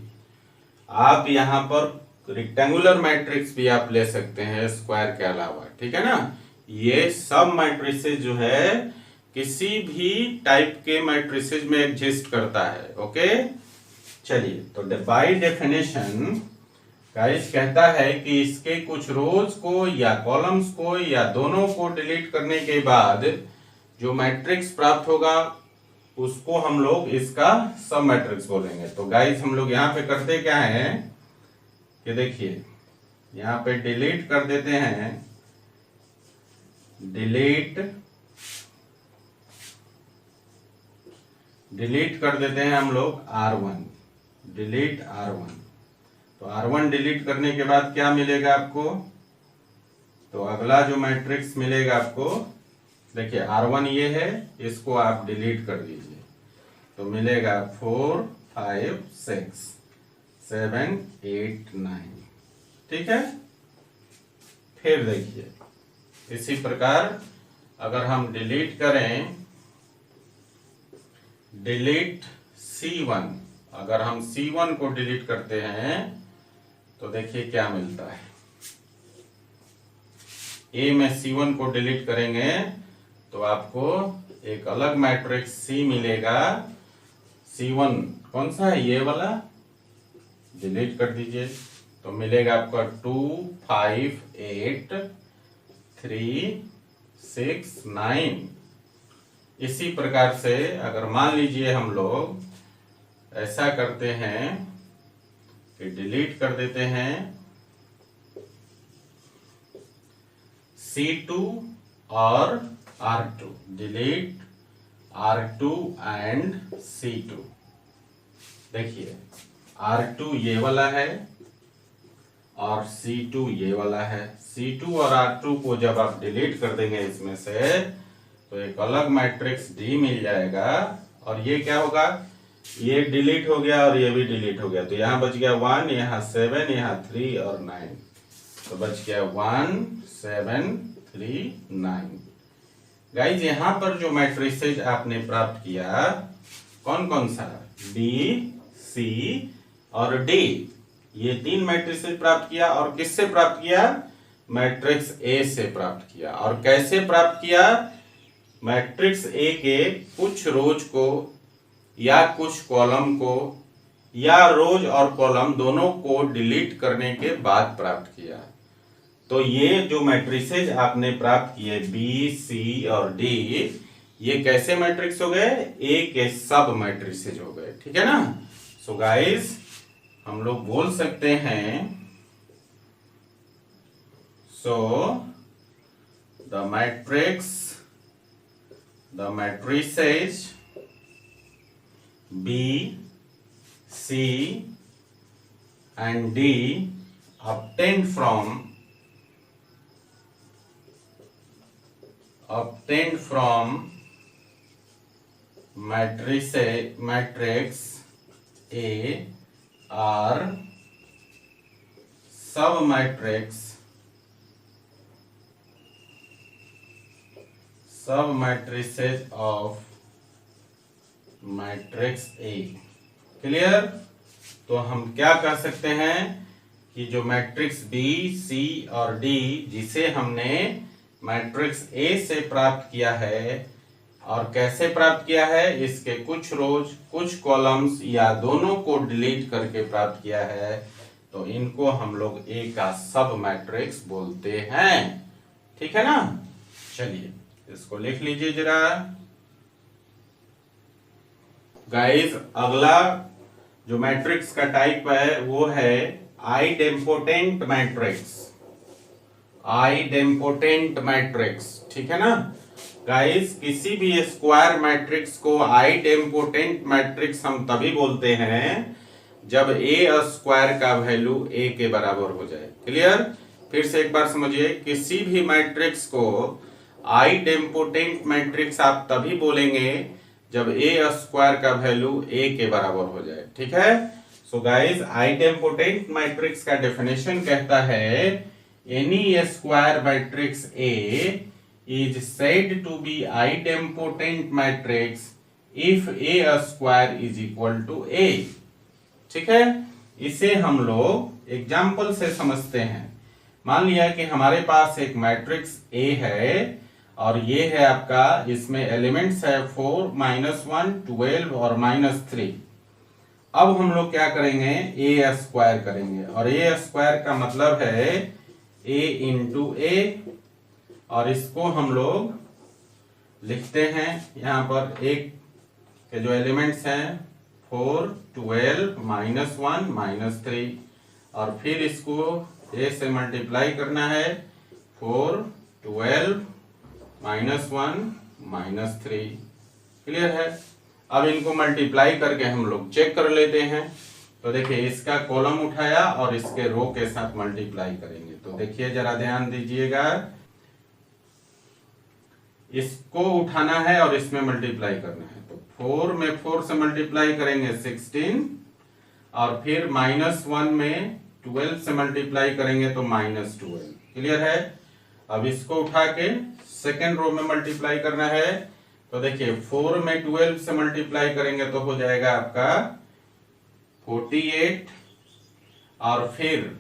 आप यहां पर रेक्टेंगुलर मैट्रिक्स भी आप ले सकते हैं स्क्वायर के अलावा। ठीक है ना? ये सब मैट्रिसेस जो है किसी भी टाइप के मैट्रिसेस में एग्जिस्ट करता है। ओके, चलिए तो बाय डेफिनेशन गाइस कहता है कि इसके कुछ रोज को या कॉलम्स को या दोनों को डिलीट करने के बाद जो मैट्रिक्स प्राप्त होगा उसको हम लोग इसका सब मैट्रिक्स बोलेंगे। तो गाइस हम लोग यहाँ पे करते क्या है कि देखिए यहाँ पे डिलीट कर देते हैं, डिलीट कर देते हैं हम लोग R1, डिलीट R1। तो R1 डिलीट करने के बाद क्या मिलेगा आपको? तो अगला जो मैट्रिक्स मिलेगा आपको, देखिए R1 ये है, इसको आप डिलीट कर दीजिए तो मिलेगा 4 5 6 7 8 9। ठीक है, फिर देखिए इसी प्रकार अगर हम डिलीट करें, डिलीट C1, अगर हम C1 को डिलीट करते हैं तो देखिए क्या मिलता है। A में C1 को डिलीट करेंगे तो आपको एक अलग मैट्रिक्स C मिलेगा। C1 कौन सा है? ये वाला, डिलीट कर दीजिए तो मिलेगा आपका 2 5 8 3 6 9। इसी प्रकार से अगर मान लीजिए हम लोग ऐसा करते हैं कि डिलीट कर देते हैं C2 और R2, delete R2 and C2। देखिए R2 ये वाला है और C2 ये वाला है। C2 और R2 को जब आप डिलीट कर देंगे इसमें से तो एक अलग मैट्रिक्स D मिल जाएगा, और ये क्या होगा? ये डिलीट हो गया और ये भी डिलीट हो गया, तो यहाँ बच गया 1, यहाँ 7, यहाँ 3 और 9, तो बच गया 1 7 3 9। गाइज यहाँ पर जो मैट्रिसेज आपने प्राप्त किया कौन कौन सा? B, C और D, ये 3 मैट्रिसेज प्राप्त किया। और किससे प्राप्त किया? मैट्रिक्स A से प्राप्त किया। और कैसे प्राप्त किया? मैट्रिक्स A के कुछ रोज को या कुछ कॉलम को या रोज और कॉलम दोनों को डिलीट करने के बाद प्राप्त किया। तो ये जो मैट्रिसेज आपने प्राप्त किए B, C और D, ये कैसे मैट्रिक्स हो गए? A के सब मैट्रिसेज हो गए। ठीक है ना? सो गाइस हम लोग बोल सकते हैं So the matrices B, C and D obtained from matrix A are submatrices of matrix A. Clear? तो हम क्या कह सकते हैं कि जो मैट्रिक्स बी, सी और डी जिसे हमने मैट्रिक्स ए से प्राप्त किया है और कैसे प्राप्त किया है, इसके कुछ रोज कुछ कॉलम्स या दोनों को डिलीट करके प्राप्त किया है, तो इनको हम लोग ए का सब मैट्रिक्स बोलते हैं। ठीक है ना? चलिए इसको लिख लीजिए जरा गाइस। अगला जो मैट्रिक्स का टाइप है वो है आइडेम्पोटेंट मैट्रिक्स। ठीक है ना गाइस? किसी भी स्क्वायर मैट्रिक्स को आइडेम्पोटेंट मैट्रिक्स हम तभी बोलते हैं जब ए स्क्वायर का वैल्यू ए के बराबर हो जाए। क्लियर? फिर से एक बार समझिए, किसी भी मैट्रिक्स को आइडेम्पोटेंट मैट्रिक्स आप तभी बोलेंगे जब ए स्क्वायर का वैल्यू ए के बराबर हो जाए। ठीक है? सो गाइस, आइडेम्पोटेंट मैट्रिक्स का डेफिनेशन कहता है any square matrix A is said to be idempotent matrix if A square is equal to A. ठीक है? इसे हम लोग एग्जाम्पल से समझते हैं। मान लिया कि हमारे पास एक मैट्रिक्स ए है और ये है आपका, इसमें एलिमेंट्स है 4, -1, 12 और -3। अब हम लोग क्या करेंगे, ए स्क्वायर करेंगे और ए स्क्वायर का मतलब है ए इंटू ए, और इसको हम लोग लिखते हैं यहाँ पर एक के जो एलिमेंट्स हैं 4, 12, -1, -3, और फिर इसको ए से मल्टीप्लाई करना है 4, 12, -1, -3। क्लियर है? अब इनको मल्टीप्लाई करके हम लोग चेक कर लेते हैं। तो देखिए, इसका कॉलम उठाया और इसके रो के साथ मल्टीप्लाई करेंगे। तो देखिए जरा ध्यान दीजिएगा, इसको उठाना है और इसमें मल्टीप्लाई करना है। तो 4 में 4 से मल्टीप्लाई करेंगे 16, और फिर -1 में 12 से मल्टीप्लाई करेंगे तो -12। क्लियर है? अब इसको उठा के सेकेंड रो में मल्टीप्लाई करना है। तो देखिए 4 में 12 से मल्टीप्लाई करेंगे तो हो जाएगा आपका 48, और फिर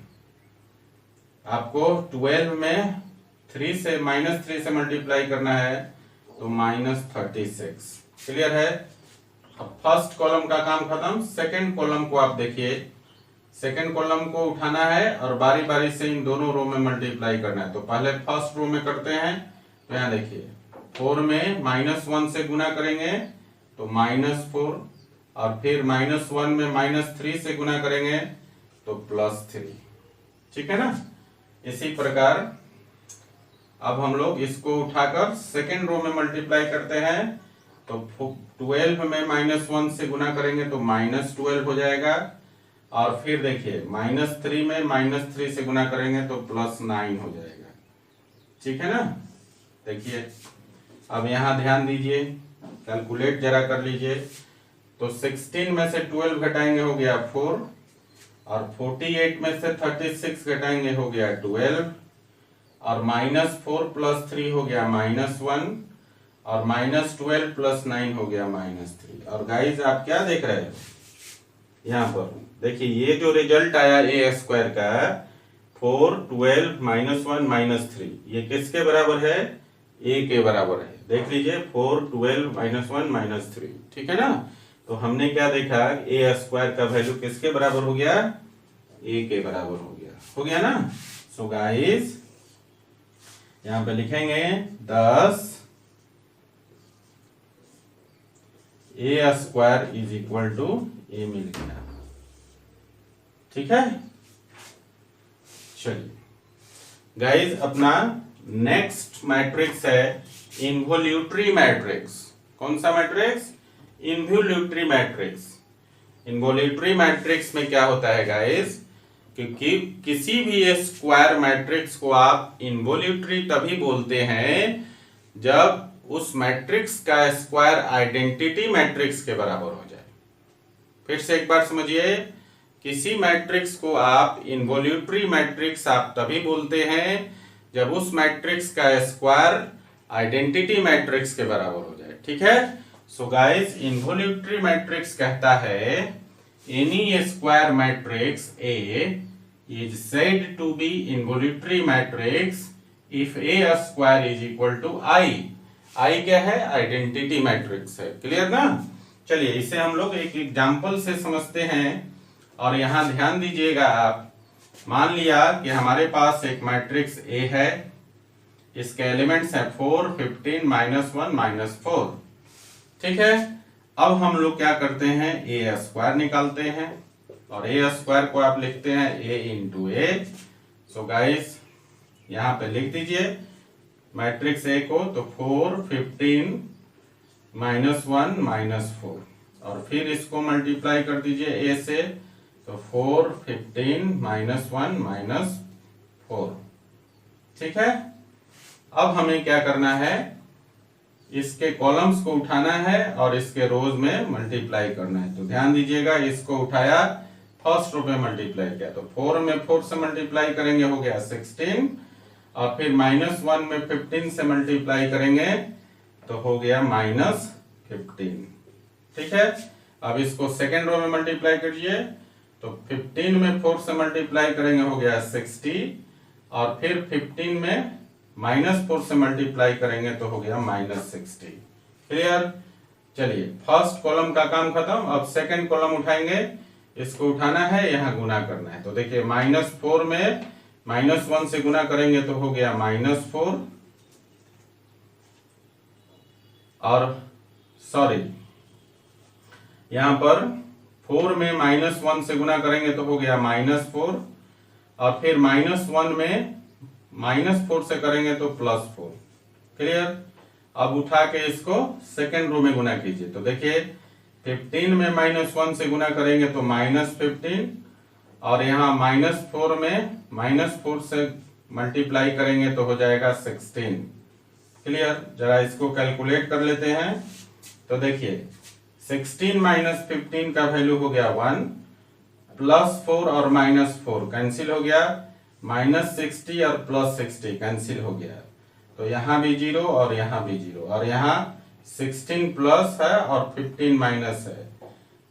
आपको 12 में 3 से -3 से मल्टीप्लाई करना है तो -36। क्लियर है? अब फर्स्ट कॉलम का काम खत्म। सेकेंड कॉलम को आप देखिए, सेकेंड कॉलम को उठाना है और बारी बारी से इन दोनों रो में मल्टीप्लाई करना है। तो पहले फर्स्ट रो में करते हैं। तो यहाँ देखिए 4 में -1 से गुना करेंगे तो -4, और फिर -1 में -3 से गुना करेंगे तो +3। ठीक है ना? इसी प्रकार अब हम लोग इसको उठाकर सेकेंड रो में मल्टीप्लाई करते हैं। तो 12 में -1 से गुना करेंगे तो -12 हो जाएगा, और फिर देखिए -3 में -3 से गुना करेंगे तो +9 हो जाएगा। ठीक है ना? देखिए अब यहाँ ध्यान दीजिए, कैलकुलेट जरा कर लीजिए। तो 16 में से 12 घटाएंगे हो गया 4, और 48 में से 36 घटाएंगे हो गया 12, और -4 + 3 हो गया -1, और -12 + 9 हो गया -3। और गाइस आप क्या देख रहे हो यहाँ पर? देखिए ये जो रिजल्ट आया ए स्क्वायर का 4, 12, -1, -3, ये किसके बराबर है? ए के बराबर है। देख लीजिए 4, 12, -1, -3। ठीक है ना? तो हमने क्या देखा, ए स्क्वायर का वैल्यू किसके बराबर हो गया? ए के बराबर हो गया ना? सो गाइस यहाँ पे लिखेंगे 10 ए स्क्वायर इज इक्वल टू ए मिल गया। ठीक है? चलिए गाइज अपना नेक्स्ट मैट्रिक्स है इन्वोल्यूटरी मैट्रिक्स। कौन सा matrix? Involutory matrix. Involutory matrix में क्या होता है गाइज, क्योंकि किसी भी स्क्वायर मैट्रिक्स को आप इन्वोल्यूटरी तभी बोलते हैं जब उस मैट्रिक्स का स्क्वायर आइडेंटिटी मैट्रिक्स के बराबर हो जाए। फिर से एक बार समझिए, किसी मैट्रिक्स को आप इन्वोल्यूटरी मैट्रिक्स आप तभी बोलते हैं जब उस मैट्रिक्स का स्क्वायर आइडेंटिटी मैट्रिक्स के बराबर हो जाए। ठीक है, सो गाइस इन्वोल्यूटरी मैट्रिक्स कहता है any square matrix A is said to be involutory matrix if A square is equal to I. I क्या है? आइडेंटिटी मैट्रिक्स है। क्लियर ना? चलिए इसे हम लोग एक एग्जांपल से समझते हैं और यहां ध्यान दीजिएगा आप। मान लिया कि हमारे पास एक मैट्रिक्स ए है, इसके एलिमेंट्स हैं 4, 15, -1, -4। ठीक है, अब हम लोग क्या करते हैं, ए स्क्वायर निकालते हैं और ए स्क्वायर को आप लिखते हैं ए इंटू ए। सो गाइस यहां पे लिख दीजिए मैट्रिक्स ए को, तो 4, 15, -1, -4 और फिर इसको मल्टीप्लाई कर दीजिए ए से, तो 4, 15, -1, -4। ठीक है, अब हमें क्या करना है, इसके कॉलम्स को उठाना है और इसके रोज में मल्टीप्लाई करना है। तो ध्यान दीजिएगा, इसको उठाया, फर्स्ट रो पे मल्टीप्लाई किया, तो 4 में 4 से मल्टीप्लाई करेंगे हो गया 16 और फिर -1 में 15 से मल्टीप्लाई करेंगे तो हो गया -15। ठीक है, अब इसको सेकेंड रो में मल्टीप्लाई करिए, तो 15 में 4 से मल्टीप्लाई करेंगे हो गया 60 और फिर 15 में -4 से मल्टीप्लाई करेंगे तो हो गया -60। क्लियर? चलिए फर्स्ट कॉलम का काम खत्म, अब सेकंड कॉलम उठाएंगे, इसको उठाना है, यहाँ गुना करना है। तो देखिए -4 में -1 से गुना करेंगे तो हो गया -4 और सॉरी यहां पर 4 में -1 से गुना करेंगे तो हो गया -4 और फिर -1 में -4 से करेंगे तो +4। क्लियर? अब उठा के इसको सेकेंड रो में गुना कीजिए, तो देखिए 15 में -1 से गुना करेंगे तो -15 और यहाँ -4 में -4 से मल्टीप्लाई करेंगे तो हो जाएगा 16। क्लियर? जरा इसको कैलकुलेट कर लेते हैं, तो देखिए 16 - 15 का वैल्यू हो गया 1, +4 और -4 कैंसिल हो गया, -60 और +60 कैंसिल हो गया, तो यहाँ भी 0 और यहाँ भी 0 और यहाँ 16 प्लस है और 15 माइनस है,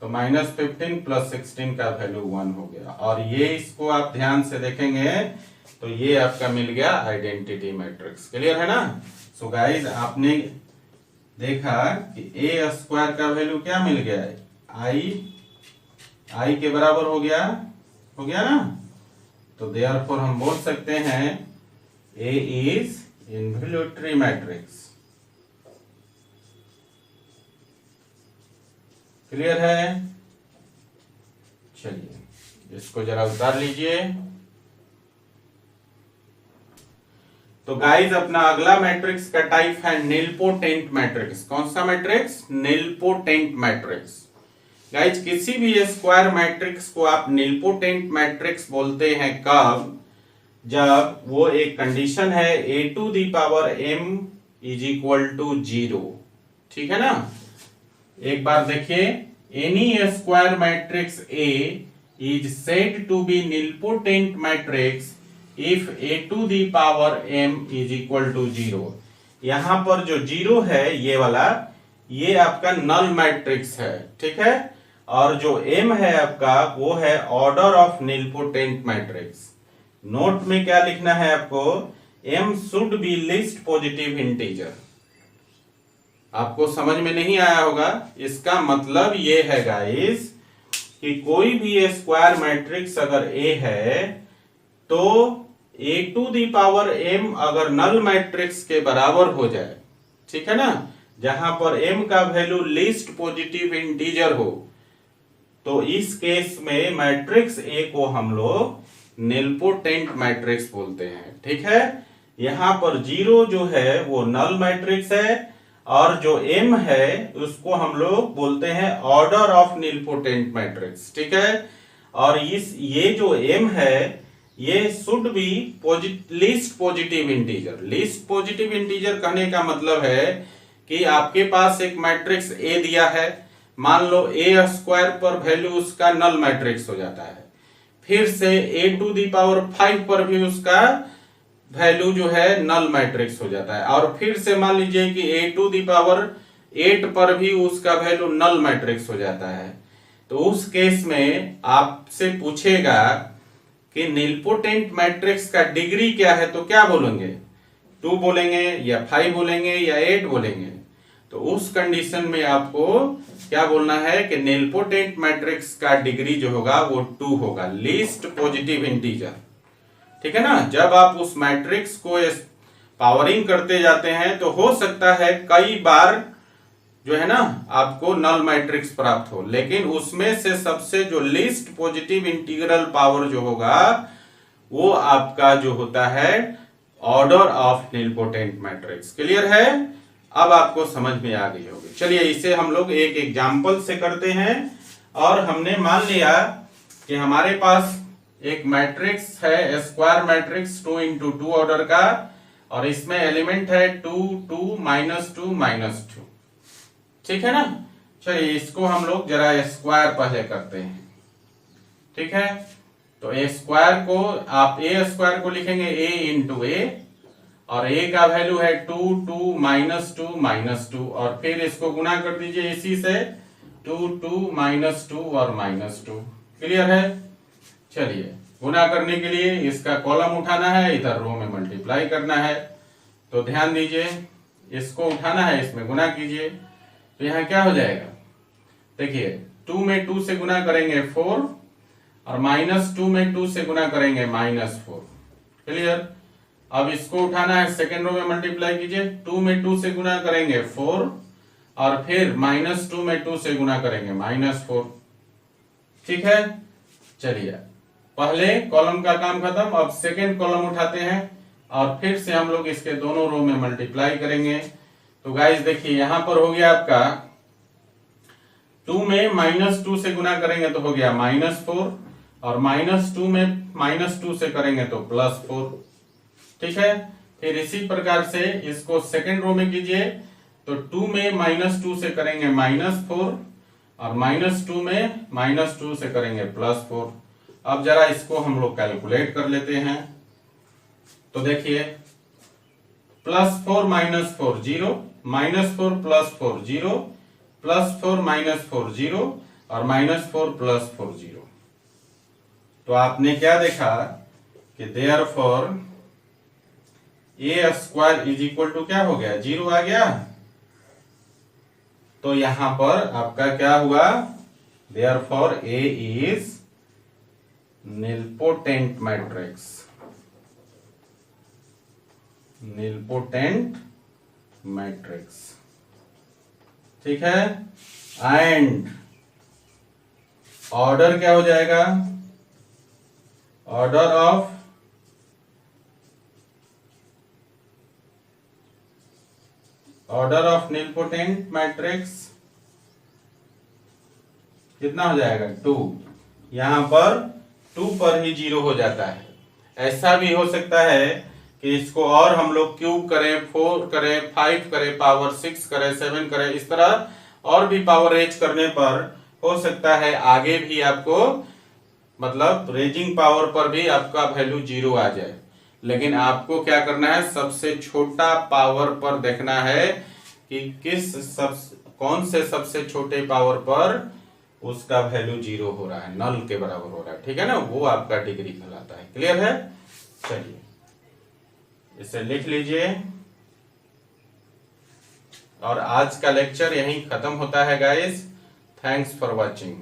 तो -15 + 16 का वैल्यू 1 हो गया। और ये इसको आप ध्यान से देखेंगे तो ये आपका मिल गया आइडेंटिटी मैट्रिक्स। क्लियर है ना? सो गाइज आपने देखा कि ए स्क्वायर का वैल्यू क्या मिल गया है, आई के बराबर हो गया ना? तो देयरफॉर हम बोल सकते हैं ए इज इन्वोल्यूटरी मैट्रिक्स। क्लियर है? चलिए इसको जरा उतार लीजिए। तो गाइज अपना अगला मैट्रिक्स का टाइप है निलपोटेंट मैट्रिक्स। कौन सा मैट्रिक्स? Nilpotent matrix. गाइज किसी भी स्क्वायर मैट्रिक्स को आप निलपोटेंट मैट्रिक्स बोलते हैं कब? जब वो एक कंडीशन है a⁴m = 0। ठीक है ना? एक बार देखिए, any square matrix A is said to be nilpotent matrix if a⁴m = 0। यहां पर जो 0 है ये वाला, ये आपका नल मैट्रिक्स है। ठीक है, और जो m है आपका वो है order of nilpotent matrix. Note में क्या लिखना है आपको, m should be least positive integer. आपको समझ में नहीं आया होगा, इसका मतलब ये है गाइस कि कोई भी स्क्वायर मैट्रिक्स अगर A है तो a⁴m अगर नल मैट्रिक्स के बराबर हो जाए, ठीक है ना, जहां पर m का वैल्यू लीस्ट पॉजिटिव इंटीजर हो, तो इस केस में मैट्रिक्स A को हम लोग निलपोटेंट मैट्रिक्स बोलते हैं। ठीक है, यहां पर 0 जो है वो नल मैट्रिक्स है और जो m है उसको हम लोग बोलते हैं ऑर्डर ऑफ निलपोटेंट मैट्रिक्स। ठीक है, और ये जो m है ये should be least positive integer. Least positive integer कहने का मतलब है कि आपके पास एक मैट्रिक्स A दिया है, मान लो a स्क्वायर पर वैल्यू उसका नल मैट्रिक्स हो जाता है, फिर से a⁵ पर भी उसका वैल्यू जो है नल मैट्रिक्स हो जाता है, और फिर से मान लीजिए कि a⁸ पर भी उसका वैल्यू नल मैट्रिक्स हो जाता है। तो उस केस में आपसे पूछेगा कि निलपोटेंट मैट्रिक्स का डिग्री क्या है, तो क्या बोलेंगे, 2 बोलेंगे या 5 बोलेंगे या 8 बोलेंगे। तो उस कंडीशन में आपको क्या बोलना है कि निलपोटेंट मैट्रिक्स का डिग्री जो होगा वो 2 होगा, लीस्ट पॉजिटिव इंटीजर। ठीक है ना, जब आप उस मैट्रिक्स को पावरिंग करते जाते हैं तो हो सकता है कई बार जो है ना आपको नल मैट्रिक्स प्राप्त हो, लेकिन उसमें से सबसे जो लीस्ट पॉजिटिव इंटीग्रल पावर जो होगा वो आपका जो होता है order of nilpotent matrix. Clear है, अब आपको समझ में आ गई होगी। चलिए इसे हम लोग एक एग्जाम्पल से करते हैं। और हमने मान लिया कि हमारे पास एक मैट्रिक्स है स्क्वायर मैट्रिक्स 2 × 2 ऑर्डर का, और इसमें एलिमेंट है 2 2 -2 -2। ठीक है ना, चलिए इसको हम लोग जरा स्क्वायर पहले करते हैं। ठीक है, तो a स्क्वायर को आप a स्क्वायर को लिखेंगे a × a, और a का वैल्यू है 2 2 -2 -2, और फिर इसको गुना कर दीजिए इसी से 2 2 -2 और -2। क्लियर है, चलिए गुना करने के लिए इसका कॉलम उठाना है, इधर रो में मल्टीप्लाई करना है। तो ध्यान दीजिए, इसको उठाना है, इसमें गुना कीजिए, तो यहाँ क्या हो जाएगा, देखिए 2 में 2 से गुना करेंगे 4, और -2 में 2 से गुना करेंगे -4। क्लियर, अब इसको उठाना है, सेकेंड रो में मल्टीप्लाई कीजिए, 2 में 2 से गुना करेंगे 4, और फिर -2 में 2 से गुना करेंगे -4। ठीक है, चलिए पहले कॉलम का काम खत्म, अब सेकेंड कॉलम उठाते हैं और फिर से हम लोग इसके दोनों रो में मल्टीप्लाई करेंगे। तो गाइस देखिए यहाँ पर हो गया आपका 2 में -2 से गुना करेंगे तो हो गया -4, और -2 में -2 से करेंगे तो +4। ठीक है, फिर इसी प्रकार से इसको सेकेंड रो में कीजिए, तो 2 में -2 से करेंगे -4, और -2 में -2 से करेंगे +4। अब जरा इसको हम लोग कैलकुलेट कर लेते हैं। तो देखिए +4 - 4 0, -4 + 4 0, +4 - 4 0, और -4 + 4 0। तो आपने क्या देखा कि देयरफॉर a स्क्वायर = क्या हो गया, 0 आ गया। तो यहां पर आपका क्या हुआ, therefore a is nilpotent matrix, nilpotent matrix. ठीक है, एंड ऑर्डर क्या हो जाएगा, ऑर्डर ऑफ निलपोटेंट मैट्रिक्स कितना हो जाएगा, 2। यहां पर 2 पर ही 0 हो जाता है। ऐसा भी हो सकता है कि इसको और हम लोग क्यूब करें, 4 करें, 5 करें, पावर 6 करें, 7 करें, इस तरह और भी पावर रेज करने पर हो सकता है आगे भी आपको मतलब रेजिंग पावर पर भी आपका वैल्यू 0 आ जाए। लेकिन आपको क्या करना है, सबसे छोटा पावर पर देखना है कि कौन से सबसे छोटे पावर पर उसका वैल्यू 0 हो रहा है, नल के बराबर हो रहा है। ठीक है ना, वो आपका डिग्री कहलाता है। क्लियर है, चलिए इसे लिख लीजिए। और आज का लेक्चर यहीं खत्म होता है गाइस। Thanks for watching.